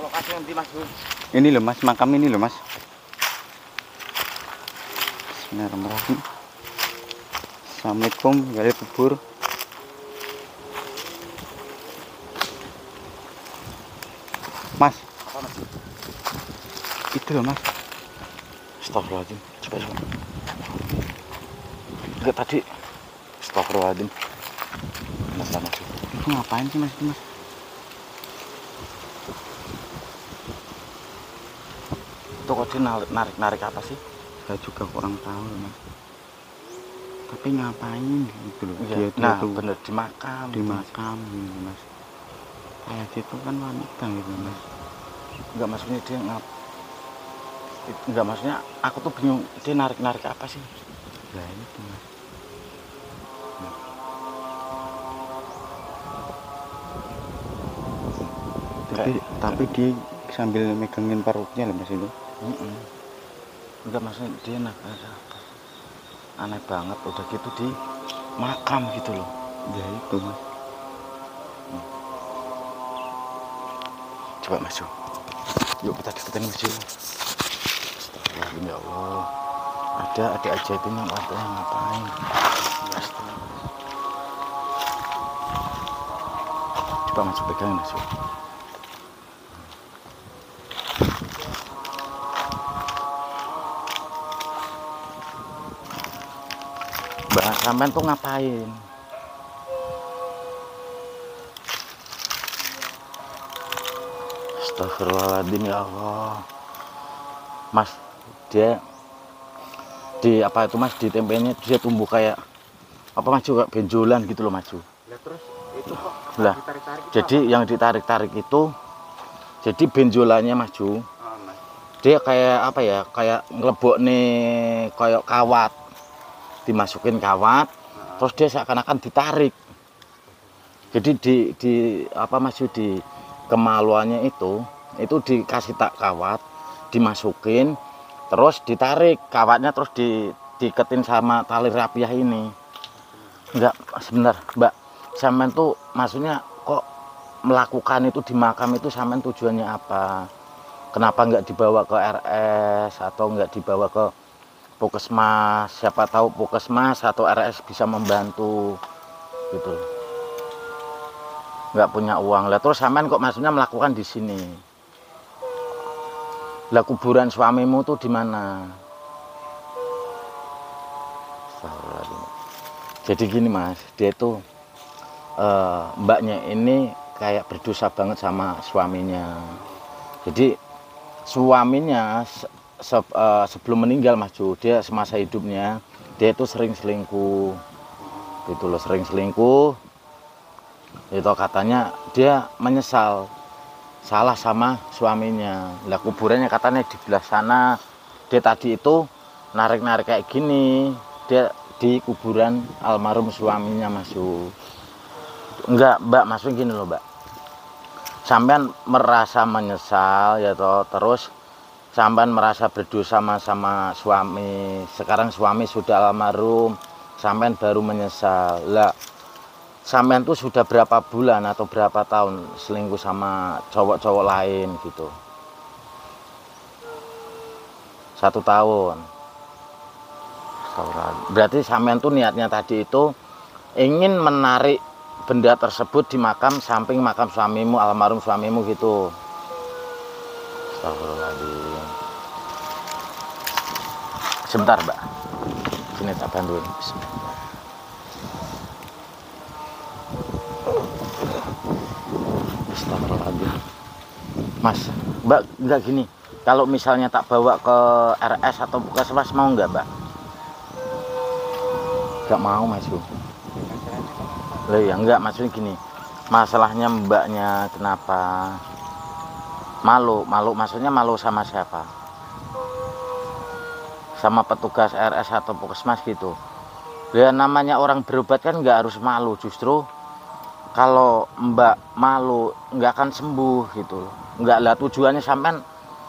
Lokasi nanti Mas Bro. Ini loh Mas, makam ini loh Mas. Bismillahirrahmanirrahim. Assalamualaikum, gali kubur. Mas, Apa Mas? itu loh Mas. Astagfirullahaladzim. Coba. Enggak tadi. Astagfirullahaladzim. Mas. Itu ngapain sih Mas itu Mas? Itu kok dia narik apa sih? Saya juga kurang tahu loh Mas. Tapi ngapain gitu loh? Iya. Dia Nah, tuh bener di makam. di makam gitu Mas. Kayak dia tuh kan wanita gitu Mas. Enggak, maksudnya dia enggak, maksudnya aku tuh bingung dia narik apa sih? Ya itu Mas. Tapi dia sambil megangin parutnya loh Mas itu. Enggak, maksudnya dia aneh banget, udah gitu di makam gitu loh. Ya itu Mas. Coba Mas Jo. Yuk kita deketin Mas Jo. Astagfirullahaladzim, ya Allah. Ada adik ajaib ini yang ngapain? Coba Mas Jo pegangin Mas Jo. Mbak, sampean tuh ngapain? Astagfirullahaladzim, ya Allah. Mas, dia di apa itu Mas, di tempenya dia tumbuh kayak apa Mas juga benjolan gitu loh Mas. Lah terus itu kok Lah, ditarik-tarik itu jadi apa? yang ditarik-tarik itu jadi benjolannya Mas Ju. Mas. Dia kayak apa ya? Kayak ngelebok nih kayak kawat. Dimasukin kawat, terus dia seakan-akan ditarik. Jadi di apa Mas Ju, di kemaluannya itu dikasih tak kawat, dimasukin, terus ditarik kawatnya, terus diketin sama tali rapiah ini. Enggak, sebentar Mbak, sampean tuh maksudnya kok melakukan itu di makam itu sampean tujuannya apa? Kenapa nggak dibawa ke RS atau nggak dibawa ke Puskesmas? Siapa tahu Puskesmas atau RS bisa membantu gitu. Nggak punya uang lah, terus sampean kok maksudnya melakukan di sini? Lah kuburan suamimu tuh di mana? Jadi gini Mas, dia tuh mbaknya ini kayak berdosa banget sama suaminya. Jadi suaminya sebelum meninggal Mas Ju, dia semasa hidupnya dia itu sering selingkuh gitu loh, sering selingkuh. Itu katanya dia menyesal salah sama suaminya. Lah kuburannya katanya di belah sana. Dia tadi itu narik-narik kayak gini, dia di kuburan almarhum suaminya Mas Ju. Enggak Mbak, maksudnya gini loh Mbak, sampean merasa menyesal ya toh, terus sampean merasa berdosa sama suami. Sekarang suami sudah almarhum, sampean baru menyesal. Lah sampean tuh sudah berapa bulan atau berapa tahun selingkuh sama cowok-cowok lain gitu? 1 tahun. Berarti sampean tuh niatnya tadi itu ingin menarik benda tersebut di makam, samping makam suamimu, almarhum suamimu gitu. Astagfirullahaladzim. Sebentar Mbak, sini tak bantuin. Astagfirullahaladzim. Mas, Mbak, enggak gini, kalau misalnya tak bawa ke RS atau Puskesmas mau enggak Mbak? Enggak mau Mas Ju. Loh ya enggak, maksudnya gini, masalahnya mbaknya kenapa malu maksudnya malu sama siapa? Sama petugas RS atau Puskesmas gitu. Ya namanya orang berobat kan nggak harus malu, justru kalau mbak malu nggak akan sembuh gitu loh. Nggak lah, tujuannya sampean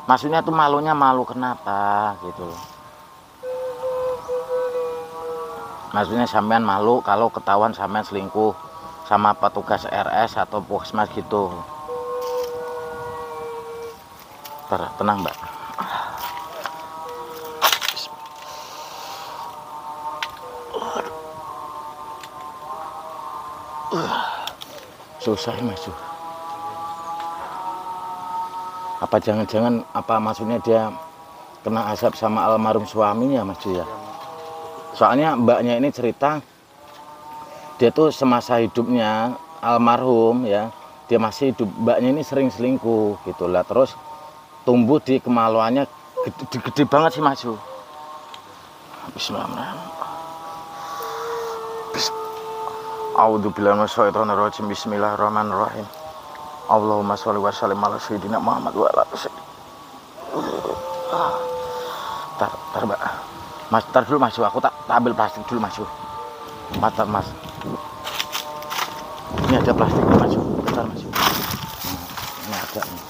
maksudnya tuh malunya malu kenapa gitu loh. Maksudnya sampean malu kalau ketahuan sampean selingkuh sama petugas RS atau Puskesmas gitu. Tenang mbak. Susah maju. Apa jangan-jangan apa maksudnya dia kena asap sama almarhum suaminya maju ya? Soalnya mbaknya ini cerita dia tuh semasa hidupnya almarhum ya, dia masih hidup, mbaknya ini sering selingkuh gitulah, terus tumbuh di kemaluannya gede banget sih maju. Bismillahirrahmanirrahim. A'udzubillahi minasyaitonirrajim. Bismillahirrahmanirrahim. Allahumma sholli wa sallim ala sayyidina Muhammad wa ala alihi. Tar mbak. Mas, tar dulu maju, aku tak ambil plastik dulu maju. Mata mas. Ini ada plastiknya maju. Bentar maju. Ini ada nih.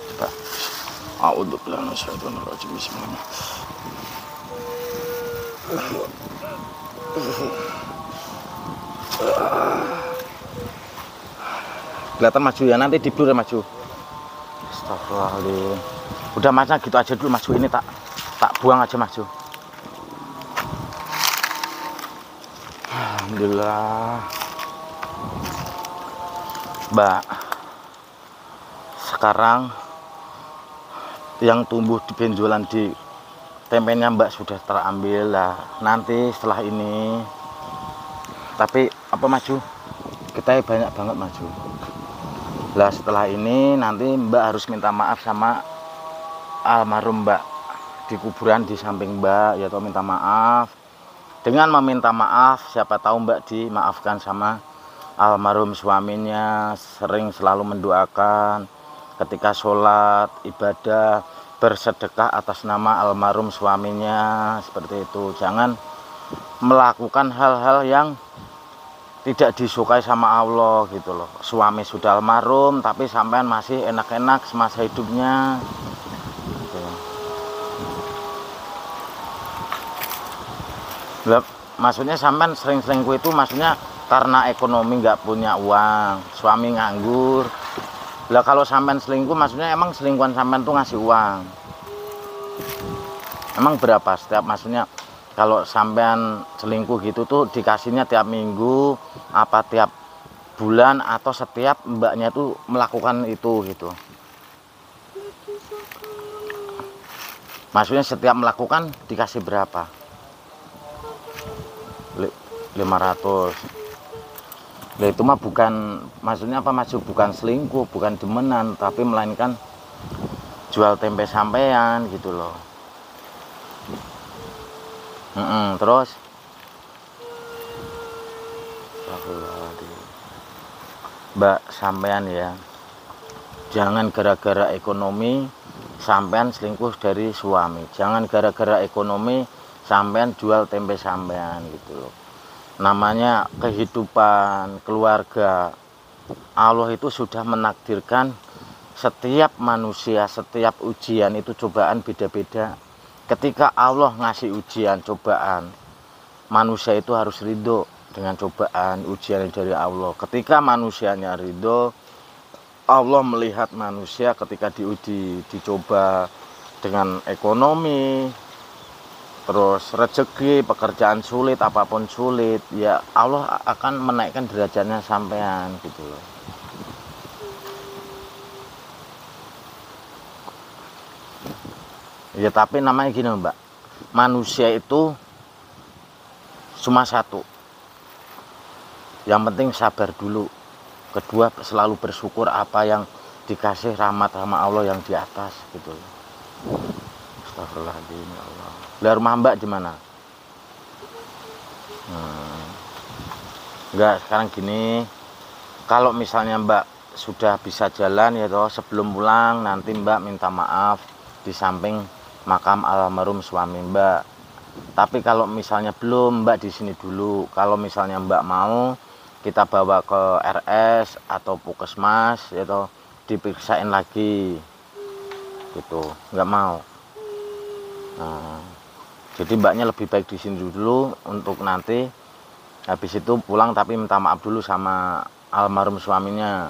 Coba. A'udzubillahi minasyaitonirrajim. Bismillah. Kelihatan maju ya, nanti di blur ya maju. Astagfirullahaladzim. Udah macam gitu aja dulu maju, ini tak buang aja maju. Alhamdulillah. Mbak, sekarang yang tumbuh di benjolan di tempenya mbak sudah terambil lah. Nanti setelah ini, tapi apa maju, kita banyak banget maju lah. Setelah ini nanti mbak harus minta maaf sama almarhum mbak di kuburan di samping mbak ya, atau minta maaf. Dengan meminta maaf siapa tahu mbak dimaafkan sama almarhum suaminya. Sering selalu mendoakan ketika sholat, ibadah, bersedekah atas nama almarhum suaminya, seperti itu. Jangan melakukan hal-hal yang tidak disukai sama Allah gitu loh. Suami sudah almarhum tapi sampean masih enak-enak semasa hidupnya gitu. Maksudnya sampean sering selingkuh itu maksudnya karena ekonomi nggak punya uang, suami nganggur. Lah kalau sampean selingkuh maksudnya emang selingkuhan sampean tuh ngasih uang. Emang berapa setiap, maksudnya kalau sampean selingkuh gitu tuh dikasihnya tiap minggu, apa tiap bulan, atau setiap mbaknya tuh melakukan itu gitu. Maksudnya setiap melakukan dikasih berapa? 500. Nah, itu mah bukan, maksudnya apa maju, bukan selingkuh, bukan demenan, tapi melainkan jual tempe sampean gitu loh. Terus mbak sampean ya, jangan gara-gara ekonomi sampean selingkuh dari suami. Jangan gara-gara ekonomi sampean jual tempe sampean gitu loh. Namanya kehidupan keluarga, Allah itu sudah menakdirkan setiap manusia, setiap ujian itu cobaan beda-beda. Ketika Allah ngasih ujian, cobaan, manusia itu harus ridho dengan cobaan, ujian dari Allah. Ketika manusianya ridho, Allah melihat manusia ketika diuji, dicoba dengan ekonomi, terus rezeki, pekerjaan sulit, apapun sulit, ya Allah akan menaikkan derajatnya sampean gitu loh. Ya tapi namanya gini mbak, manusia itu cuma satu, yang penting sabar dulu. Kedua, selalu bersyukur apa yang dikasih rahmat sama Allah yang di atas gitu. Astagfirullahaladzim ya Allah. Lah rumah mbak di mana? Enggak, sekarang gini, kalau misalnya mbak sudah bisa jalan ya toh, sebelum pulang nanti mbak minta maaf di samping makam almarhum suami mbak. Tapi kalau misalnya belum, mbak di sini dulu. Kalau misalnya mbak mau, kita bawa ke RS atau Puskesmas itu diperiksain lagi gitu. Nggak mau. Nah, jadi mbaknya lebih baik di sini dulu untuk nanti Habis itu pulang tapi minta maaf dulu sama almarhum suaminya.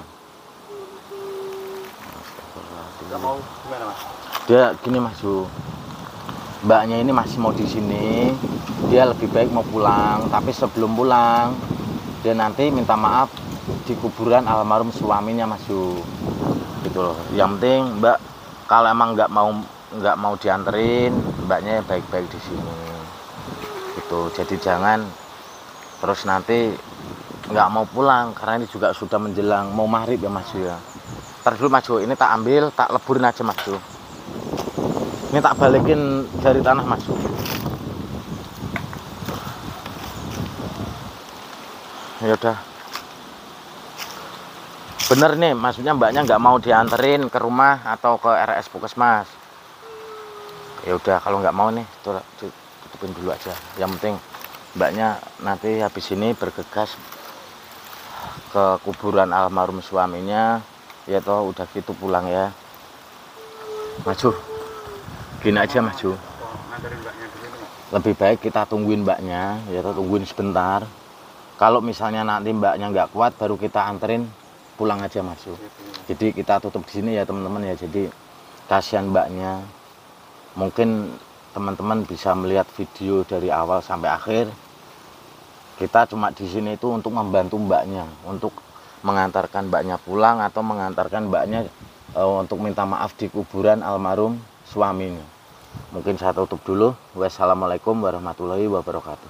Nggak mau gimana Mas? Dia gini Mas Ju, mbaknya ini masih mau di sini, dia lebih baik mau pulang, tapi sebelum pulang dia nanti minta maaf di kuburan almarhum suaminya Mas Ju, gitu loh. Yang penting Mbak kalau emang nggak mau dianterin, mbaknya baik-baik di sini, gitu. Jadi jangan terus nanti nggak mau pulang karena ini juga sudah menjelang mau maghrib ya Mas Ju ya. Ntar dulu Mas Ju, ini tak ambil, tak leburin aja Mas Ju. Ini tak balikin dari tanah Mas Ju. Ya udah. Bener nih, maksudnya mbaknya nggak mau dianterin ke rumah atau ke RS Puskesmas. Ya udah, kalau nggak mau nih, tutupin dulu aja. Yang penting mbaknya nanti habis ini bergegas ke kuburan almarhum suaminya. Ya toh udah gitu pulang ya. Maju. Gini aja Maju. Nganterin mbaknya di sini Mas? Lebih baik kita tungguin mbaknya, ya toh tungguin sebentar. Kalau misalnya nanti mbaknya nggak kuat baru kita anterin pulang aja Maju. Jadi kita tutup di sini ya teman-teman ya. Jadi kasihan mbaknya. Mungkin teman-teman bisa melihat video dari awal sampai akhir. Kita cuma di sini itu untuk membantu mbaknya, untuk mengantarkan mbaknya pulang atau mengantarkan mbaknya untuk minta maaf di kuburan almarhum suaminya. Mungkin saya tutup dulu. Wassalamualaikum warahmatullahi wabarakatuh.